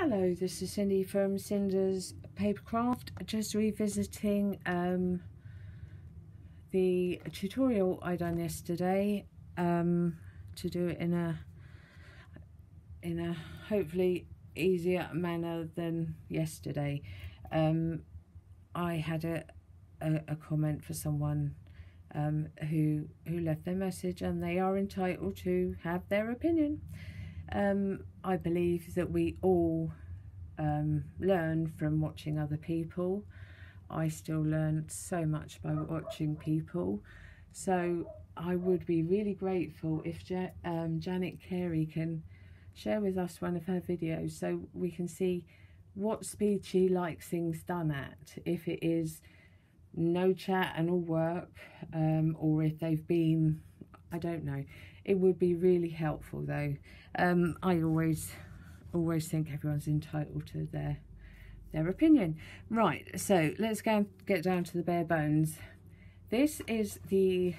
Hello, this is Cindy from Cinder's Papercraft, just revisiting the tutorial I done yesterday to do it in a hopefully easier manner than yesterday. I had a comment for someone who left their message, and they are entitled to have their opinion. I believe that we all learn from watching other people. I still learn so much by watching people, so I would be really grateful if Janet Carey can share with us one of her videos so we can see what speed she likes things done at, if it is no chat and all work, or if they've been, I don't know. It would be really helpful though. I always think everyone's entitled to their opinion. Right, so let's go and get down to the bare bones. This is the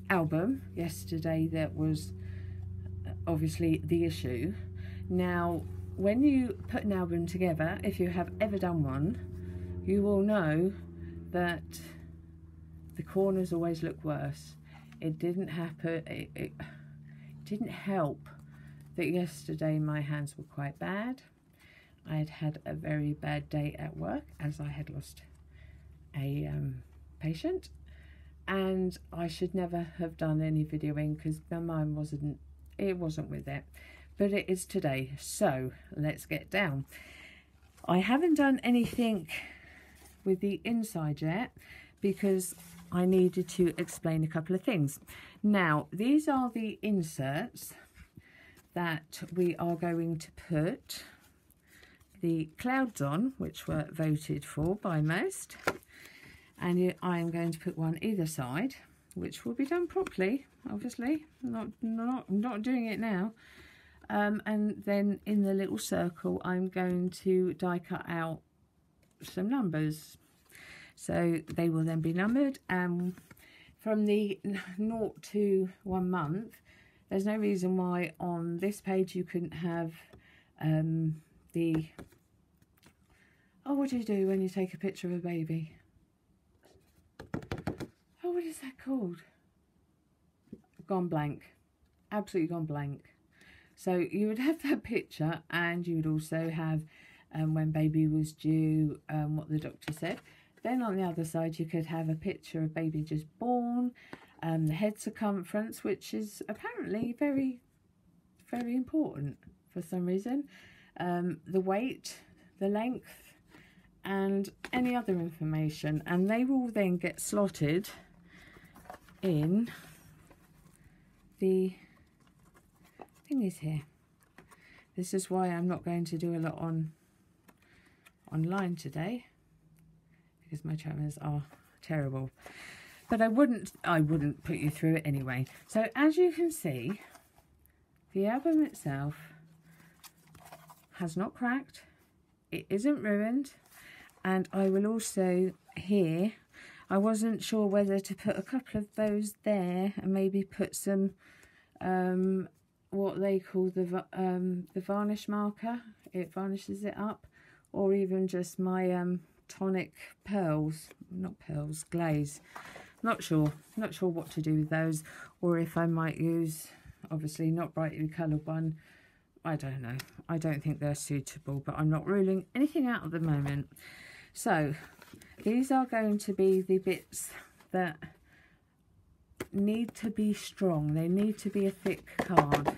album yesterday that was obviously the issue. Now, when you put an album together, if you have ever done one, you will know that the corners always look worse. It didn't happen. It didn't help that yesterday my hands were quite bad. I had had a very bad day at work, as I had lost a patient, and I should never have done any videoing because my mind wasn't with it, but it is today. So let's get down. I haven't done anything with the inside yet because I needed to explain a couple of things. Now, these are the inserts that we are going to put the clouds on, which were voted for by most, and I am going to put one either side, which will be done properly, obviously. Not doing it now. And then in the little circle, I'm going to die cut out some numbers. So they will then be numbered, and from the 0 to 1 month, there's no reason why on this page you couldn't have what do you do when you take a picture of a baby? Oh, what is that called? Gone blank. Absolutely gone blank. So you would have that picture, and you would also have when baby was due, what the doctor said. Then on the other side, you could have a picture of baby just born, the head circumference, which is apparently very, very important for some reason, the weight, the length, and any other information. And they will then get slotted in the thingies here. This is why I'm not going to do a lot online today, because my tremors are terrible. But I wouldn't put you through it anyway. So as you can see, the album itself has not cracked, it isn't ruined, and I will also here, I wasn't sure whether to put a couple of those there and maybe put some what they call the varnish marker. It varnishes it up, or even just my tonic pearls, not pearls, glaze. Not sure what to do with those, or if I might use, obviously not brightly coloured one. I don't know. I don't think they're suitable, but I'm not ruling anything out at the moment. So these are going to be the bits that need to be strong. They need to be a thick card.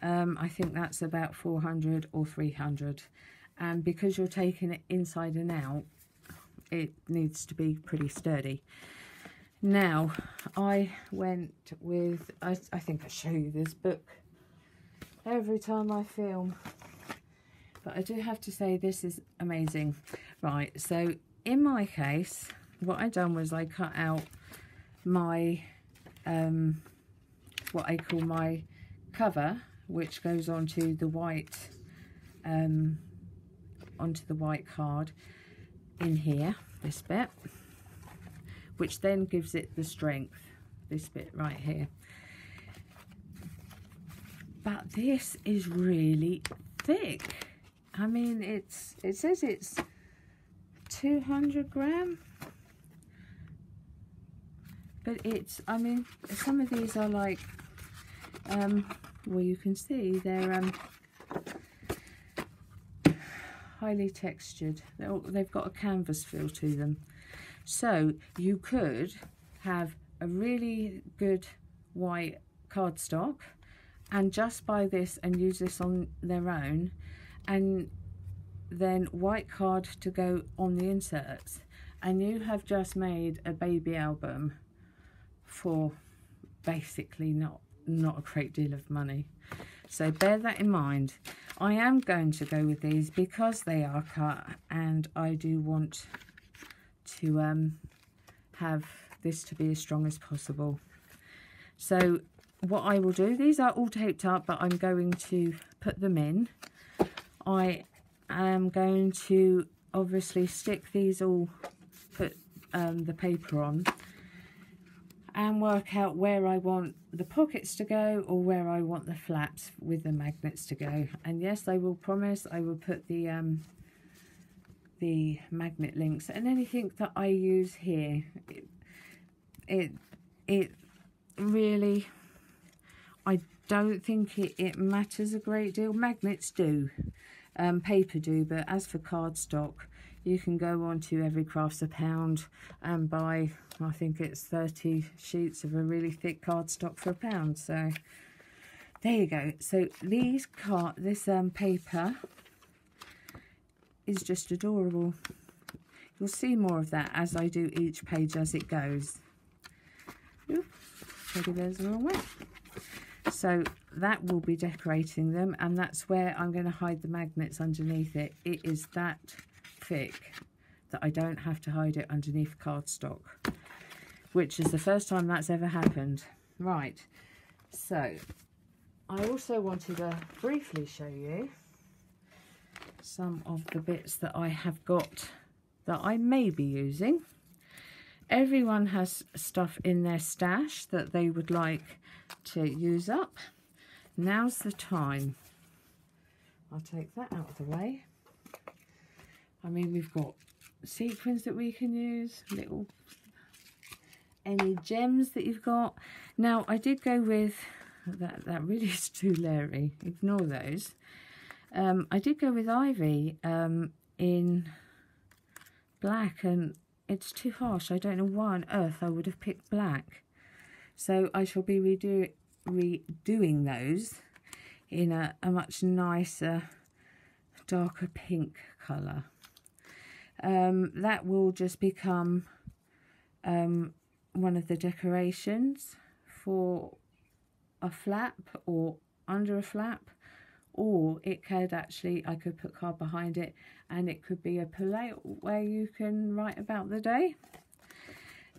I think that's about 400 or 300. And because you're taking it inside and out, it needs to be pretty sturdy. Now, I went with, I think I show you this book every time I film, but I do have to say this is amazing. Right, so in my case, what I done was I cut out my, what I call my cover, which goes onto the white, card in here, this bit, which then gives it the strength, this bit right here. but this is really thick. I mean, it says it's 200 gram, but it's, I mean, some of these are like, well, you can see they're highly textured. They've got a canvas feel to them. So you could have a really good white cardstock and just buy this and use this on their own, and then white card to go on the inserts, and you have just made a baby album for basically not a great deal of money. So bear that in mind. I am going to go with these because they are cut, and I do want to have this to be as strong as possible. So what I will do, these are all taped up, but I'm going to put them in. I am going to obviously stick these all, put the paper on, and work out where I want the pockets to go or where I want the flaps with the magnets to go. And yes, I will promise I will put the magnet links and anything that I use here. It really, I don't think it matters a great deal. Magnets do, paper do, but as for cardstock, you can go on to Every Crafts a Pound and buy, I think it's 30 sheets of a really thick cardstock for £1. So there you go. So this paper is just adorable. You'll see more of that as I do each page as it goes. Ooh, teddy bears are the wrong way. So that will be decorating them, and that's where I'm going to hide the magnets underneath it. It is that thick that I don't have to hide it underneath cardstock, which is the first time that's ever happened. Right, so I also wanted to briefly show you some of the bits that I have got that I may be using. Everyone has stuff in their stash that they would like to use up. Now's the time. I'll take that out of the way. I mean, we've got sequins that we can use, little, any gems that you've got. Now, I did go with, that really is too leery, ignore those. I did go with Ivy in black, and it's too harsh. I don't know why on earth I would have picked black. So I shall be redoing those in a much nicer, darker pink colour. That will just become one of the decorations for a flap or under a flap, or it could actually, I could put card behind it and it could be a pull-out where you can write about the day.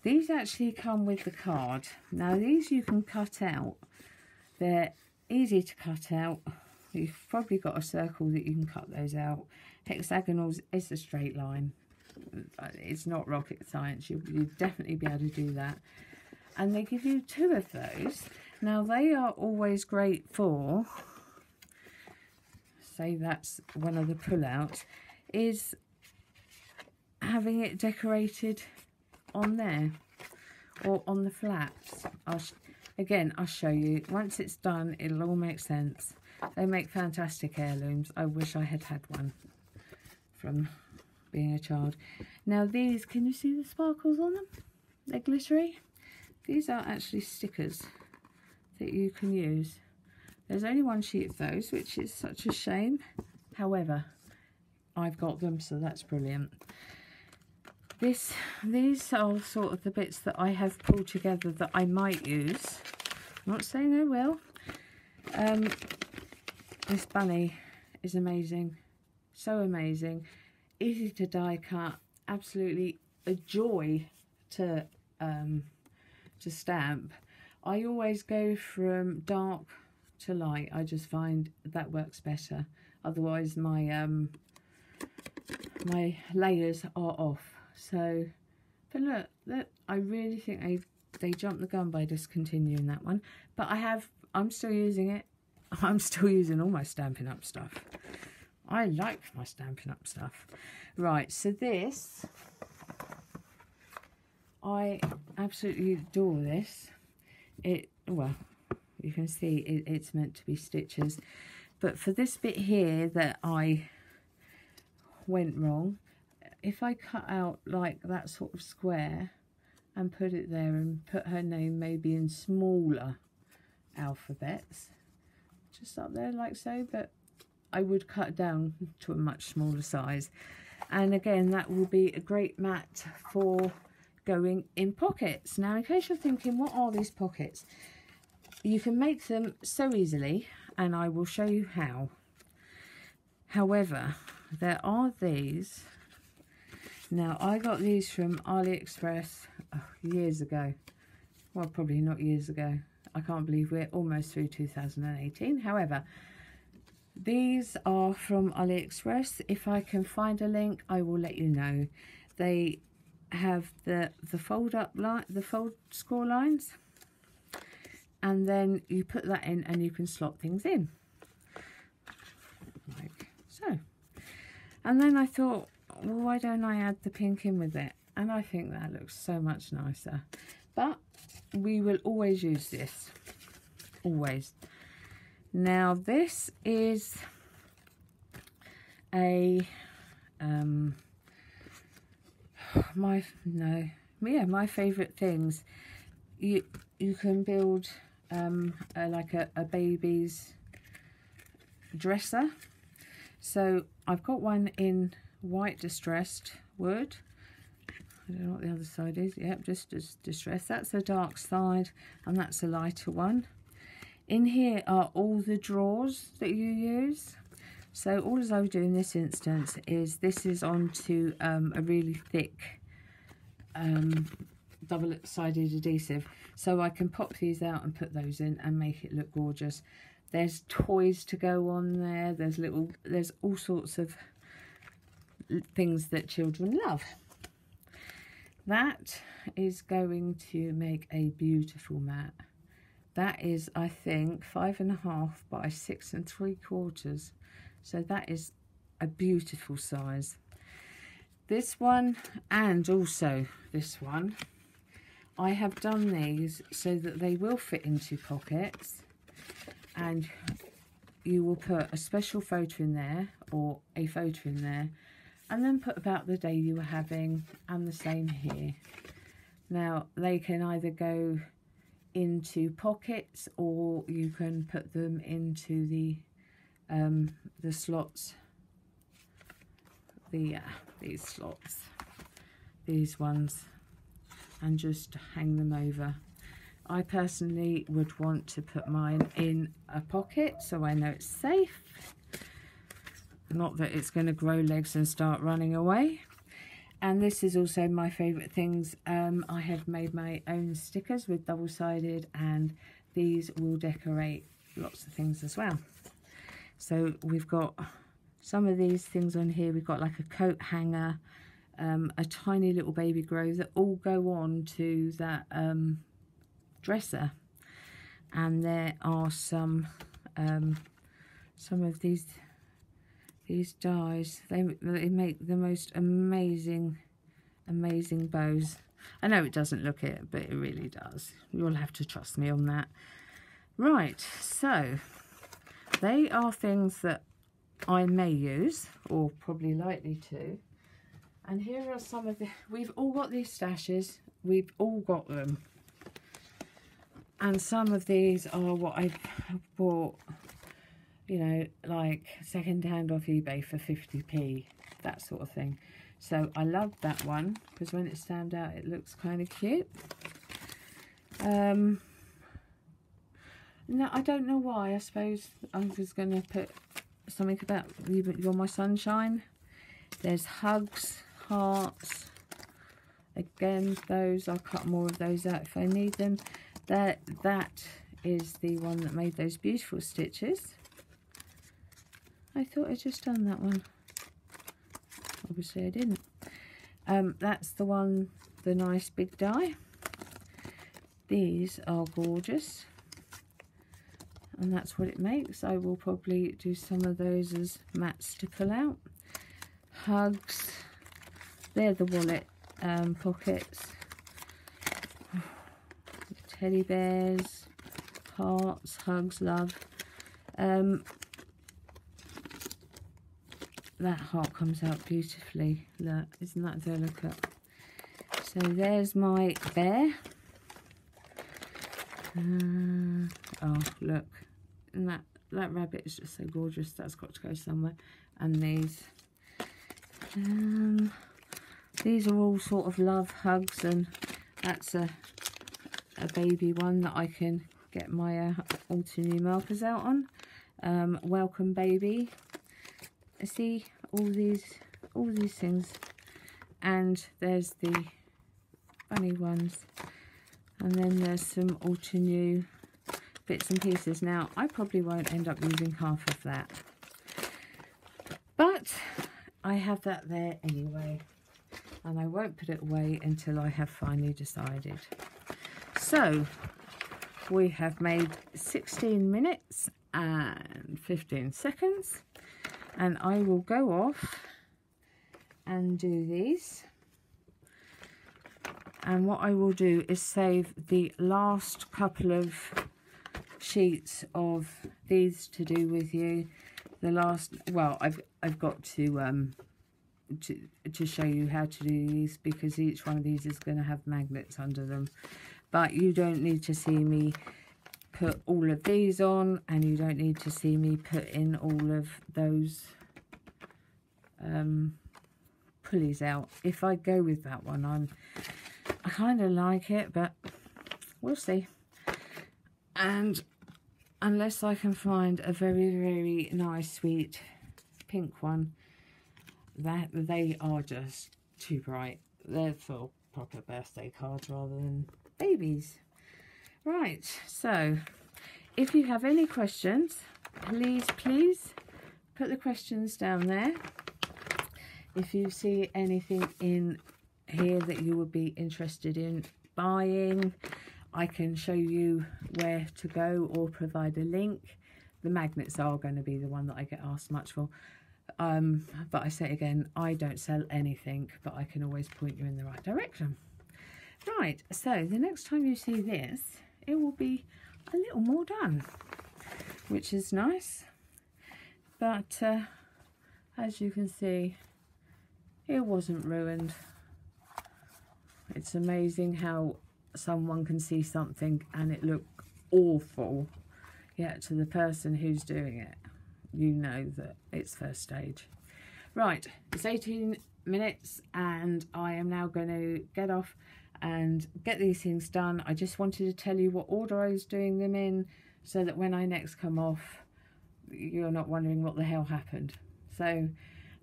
These actually come with the card. Now these you can cut out. They're easy to cut out. You've probably got a circle that you can cut those out. Hexagonals is a straight line. It's not rocket science. You'd definitely be able to do that. And they give you 2 of those. Now they are always great for, say that's one of the pull-outs, is having it decorated on there or on the flaps. Again, I'll show you. Once it's done, it'll all make sense. They make fantastic heirlooms. I wish I had had one from being a child. Now these, can you see the sparkles on them? They're glittery. These are actually stickers that you can use. There's only one sheet of those, which is such a shame. However, I've got them, so that's brilliant. These are sort of the bits that I have pulled together that I might use. I'm not saying I will. This bunny is amazing. So amazing. Easy to die cut. Absolutely a joy to stamp. I always go from dark to light. I just find that works better. Otherwise my my layers are off. So, but look, I really think they jumped the gun by discontinuing that one. But I'm still using it. I'm still using all my Stampin' Up stuff. I like my Stampin' Up stuff. Right, so this, I absolutely adore this. Well, you can see it's meant to be stitches. But for this bit here that I went wrong, if I cut out like that sort of square and put it there and put her name maybe in smaller alphabets, just up there like so, but I would cut down to a much smaller size. And again, that will be a great mat for going in pockets. Now, in case you're thinking, what are these pockets? You can make them so easily, and I will show you how. However, there are these. Now, I got these from AliExpress years ago. Well, probably not years ago. I can't believe we're almost through 2018. However, these are from AliExpress. If I can find a link, I will let you know. They have the fold up line, the fold score lines, and then you put that in and you can slot things in like so. And then I thought, well, why don't I add the pink in with it? And I think that looks so much nicer. But we will always use this, always. Now this is a my favorite things. You can build like a baby's dresser. So I've got one in white distressed wood. I don't know what the other side is. Yep, just distressed. That's the dark side, and that's a lighter one. In here are all the drawers that you use. So all I would do in this instance is this is onto a really thick double-sided adhesive. So I can pop these out and put those in and make it look gorgeous. There's toys to go on there. There's all sorts of things that children love. That is going to make a beautiful mat. That is, I think, 5.5 by 6 3/4. So that is a beautiful size. This one and also this one, I have done these so that they will fit into pockets, and you will put a special photo in there or a photo in there, and then put about the day you were having, and the same here. Now they can either go into pockets, or you can put them into the slots, these slots, these ones, and just hang them over. I personally would want to put mine in a pocket so I know it's safe, not that it's going to grow legs and start running away. And this is also my favourite things. I have made my own stickers with double-sided, and these will decorate lots of things as well. So we've got some of these things on here. We've got like a coat hanger, a tiny little baby grow that all go on to that dresser. And there are some of these dies. They make the most amazing bows. I know it doesn't look it, but it really does. You'll have to trust me on that. Right, so they are things that I may use, or probably likely to. And here are some of the, we've all got these stashes, we've all got them. And some of these are what I've bought, you know, like second hand off eBay for 50p, that sort of thing. So I love that one because when it stands out, it looks kind of cute. No, I don't know why. I suppose I'm just going to put something about You're My Sunshine. There's hugs, hearts. Again, those, I'll cut more of those out if I need them. That is the one that made those beautiful stitches. I thought I'd just done that one. Obviously I didn't. That's the one, the nice big die. These are gorgeous. and that's what it makes. I will probably do some of those as mats to pull out. Hugs, they're the wallet pockets. Teddy bears, hearts, hugs, love. That heart comes out beautifully. Look, isn't that delicate? So there's my bear. Oh, look. And that rabbit is just so gorgeous. That's got to go somewhere. And these are all sort of love hugs, and that's a baby one that I can get my Alter New markers out on. Welcome baby. See all these things, and there's the funny ones, and then there's some Alter New bits and pieces. Now I probably won't end up using half of that, but I have that there anyway, and I won't put it away until I have finally decided. So we have made 16 minutes and 15 seconds. And I will go off and do these. And what I will do is save the last couple of sheets of these to do with you. The last, well, I've got to show you how to do these, because each one of these is going to have magnets under them. But you don't need to see me put all of these on, and you don't need to see me put in all of those pulleys out. If I go with that one, I kind of like it, but we'll see. And unless I can find a very, very nice sweet pink one, that they are just too bright. They're for proper birthday cards rather than babies. Right, so if you have any questions, please put the questions down there. If you see anything in here that you would be interested in buying, I can show you where to go or provide a link. The magnets are going to be the one that I get asked much for. But I say again, I don't sell anything, but I can always point you in the right direction. Right, so the next time you see this, it will be a little more done, which is nice. But as you can see, it wasn't ruined. It's amazing how someone can see something and it look awful, yet to the person who's doing it, you know that it's first stage. Right, it's 18 minutes and I am now going to get off and get these things done. I just wanted to tell you what order I was doing them in, so that when I next come off, you're not wondering what the hell happened. So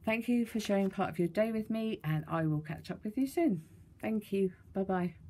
thank you for sharing part of your day with me, and I will catch up with you soon. Thank you. Bye bye.